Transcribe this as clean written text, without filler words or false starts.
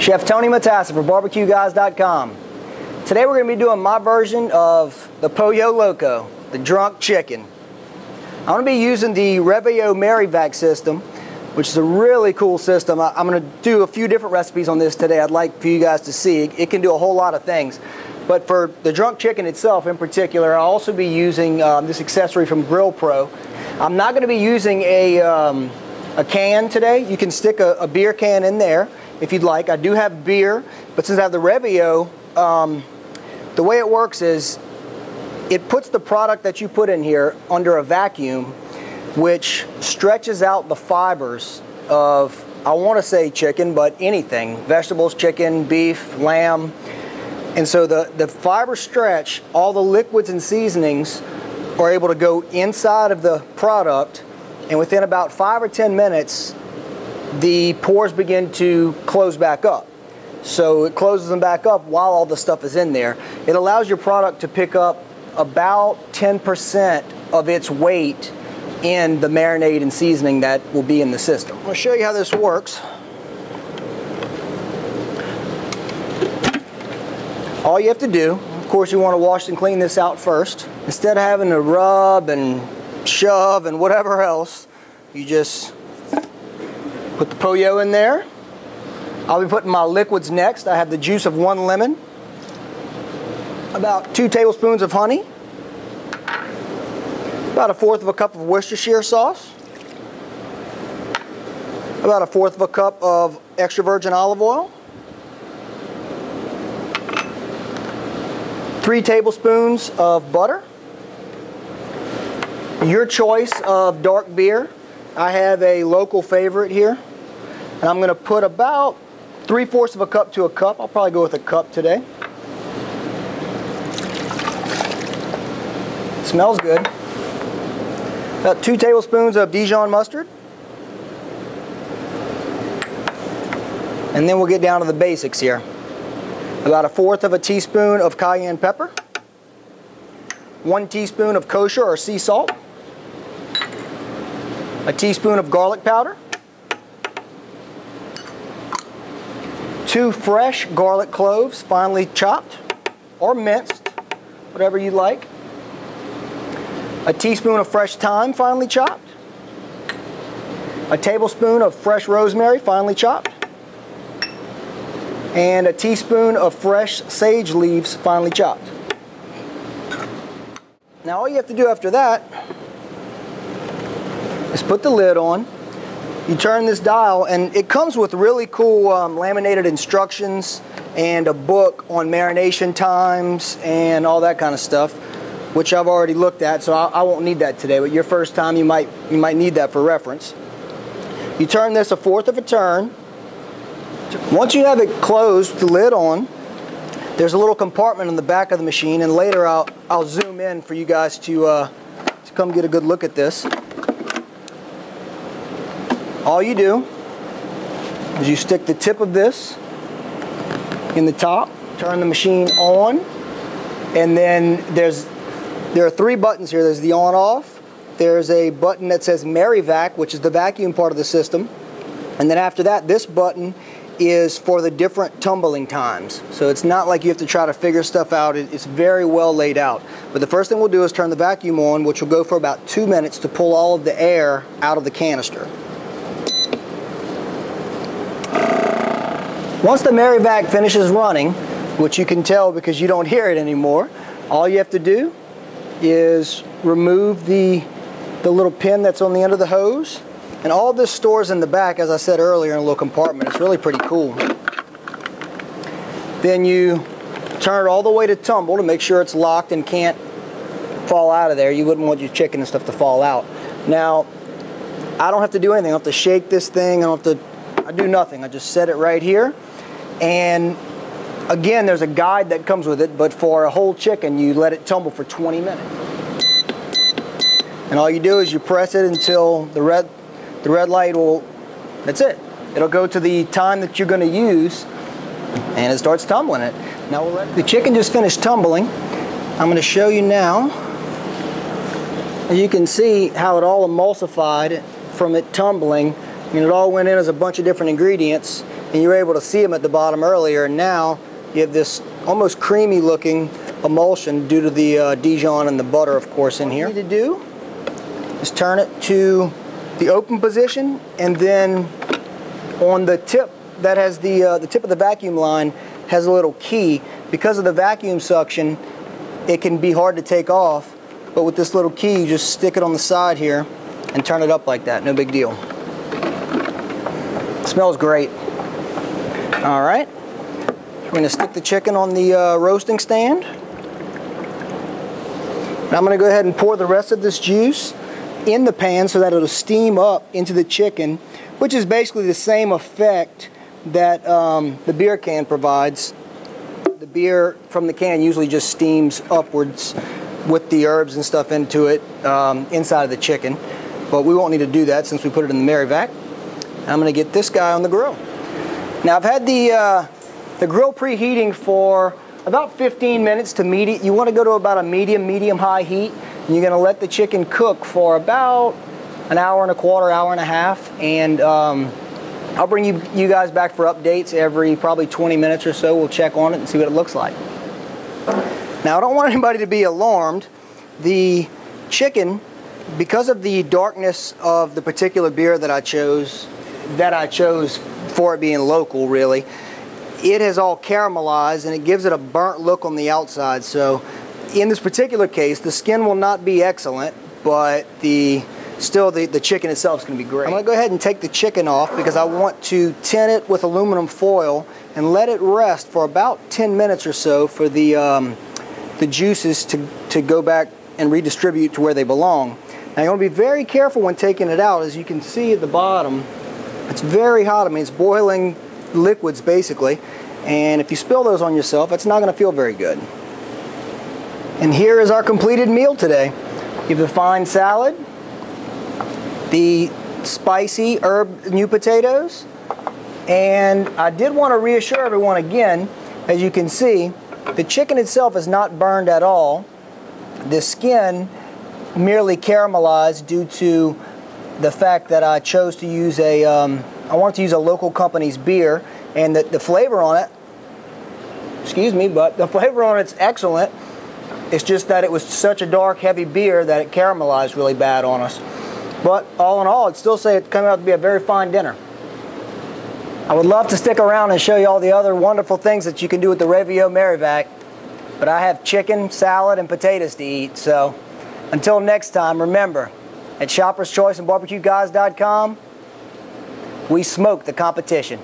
Chef Tony Matassa for BarbecueGuys.com. Today we're going to be doing my version of the Pollo Loco, the drunk chicken. I'm going to be using the Revio Marivac system, which is a really cool system. I'm going to do a few different recipes on this today I'd like for you guys to see. It can do a whole lot of things. But for the drunk chicken itself in particular, I'll also be using this accessory from Grill Pro. I'm not going to be using a can today. You can stick a beer can in there if you'd like. I do have beer, but since I have the Revio, the way it works is it puts the product that you put in here under a vacuum, which stretches out the fibers of, I want to say chicken, but anything, vegetables, chicken, beef, lamb. And so the fibers stretch, all the liquids and seasonings are able to go inside of the product, and within about 5 or 10 minutes, the pores begin to close back up. So it closes them back up while all the stuff is in there. It allows your product to pick up about 10% of its weight in the marinade and seasoning that will be in the system. I'm going to show you how this works. All you have to do, of course, you want to wash and clean this out first. Instead of having to rub and shove and whatever else, you just put the pollo in there. I'll be putting my liquids next. I have the juice of 1 lemon, about 2 tablespoons of honey, about 1/4 cup of Worcestershire sauce, about 1/4 cup of extra virgin olive oil, 3 tablespoons of butter, your choice of dark beer. I have a local favorite here, and I'm going to put about 3/4 cup to a cup. I'll probably go with a cup today. It smells good. About 2 tablespoons of Dijon mustard. And then we'll get down to the basics here. About 1/4 teaspoon of cayenne pepper. 1 teaspoon of kosher or sea salt. A teaspoon of garlic powder. 2 fresh garlic cloves, finely chopped or minced, whatever you like. A teaspoon of fresh thyme, finely chopped. A tablespoon of fresh rosemary, finely chopped. And a teaspoon of fresh sage leaves, finely chopped. Now all you have to do after that is put the lid on. You turn this dial, and it comes with really cool laminated instructions and a book on marination times and all that kind of stuff, which I've already looked at, so I won't need that today. But your first time, you might need that for reference. You turn this 1/4 turn. Once you have it closed with the lid on, there's a little compartment in the back of the machine, and later I'll zoom in for you guys to come get a good look at this. All you do is you stick the tip of this in the top, turn the machine on, and then there are 3 buttons here. There's the on-off, there's a button that says Marivac, which is the vacuum part of the system, and then after that, this button is for the different tumbling times. So it's not like you have to try to figure stuff out. It's very well laid out. But the first thing we'll do is turn the vacuum on, which will go for about 2 minutes to pull all of the air out of the canister. Once the Marivac finishes running, which you can tell because you don't hear it anymore, all you have to do is remove the little pin that's on the end of the hose. And all this stores in the back, as I said earlier, in a little compartment. It's really pretty cool. Then you turn it all the way to tumble to make sure it's locked and can't fall out of there. You wouldn't want your chicken and stuff to fall out. Now, I don't have to do anything. I don't have to shake this thing. I do nothing. I just set it right here. And again, there's a guide that comes with it, but for a whole chicken, you let it tumble for 20 minutes. And all you do is you press it until the red light will, that's it. It'll go to the time that you're going to use, and it starts tumbling it. Now the chicken just finished tumbling. I'm going to show you now. As you can see how it all emulsified from it tumbling. I mean, it all went in as a bunch of different ingredients, and you were able to see them at the bottom earlier, and now you have this almost creamy looking emulsion due to the Dijon and the butter, of course, in here. What you need to do is turn it to the open position, and then on the tip that has the tip of the vacuum line has a little key. Because of the vacuum suction, it can be hard to take off, but with this little key, you just stick it on the side here and turn it up like that. No big deal. It smells great. All right, we're going to stick the chicken on the roasting stand. And I'm going to go ahead and pour the rest of this juice in the pan so that it'll steam up into the chicken, which is basically the same effect that the beer can provides. The beer from the can usually just steams upwards with the herbs and stuff into it inside of the chicken, but we won't need to do that since we put it in the Merrivac. I'm going to get this guy on the grill. Now I've had the grill preheating for about 15 minutes to medium. You want to go to about a medium-high heat, and you're going to let the chicken cook for about an hour and a quarter, hour and a half, and I'll bring you guys back for updates every probably 20 minutes or so. We'll check on it and see what it looks like. Now I don't want anybody to be alarmed. The chicken, because of the darkness of the particular beer that I chose for it being local, really, it has all caramelized and it gives it a burnt look on the outside. So in this particular case, the skin will not be excellent, but still the chicken itself is going to be great. I'm going to go ahead and take the chicken off because I want to tin it with aluminum foil and let it rest for about 10 minutes or so for the juices to go back and redistribute to where they belong. Now you want to be very careful when taking it out. As you can see at the bottom, it's very hot. I mean, it's boiling liquids basically, and if you spill those on yourself, it's not going to feel very good. And here is our completed meal today. You have the fine salad, the spicy herb new potatoes, and I did want to reassure everyone again, as you can see, the chicken itself is not burned at all. The skin merely caramelized due to the fact that I chose to use I wanted to use a local company's beer, and the flavor on it, but the flavor on it's excellent. It's just that it was such a dark, heavy beer that it caramelized really bad on us. But all in all, I'd still say it's coming out to be a very fine dinner. I would love to stick around and show you all the other wonderful things that you can do with the Revio Merrivac, but I have chicken, salad, and potatoes to eat. So until next time, remember, at Shoppers Choice and BarbecueGuys.com, we smoke the competition.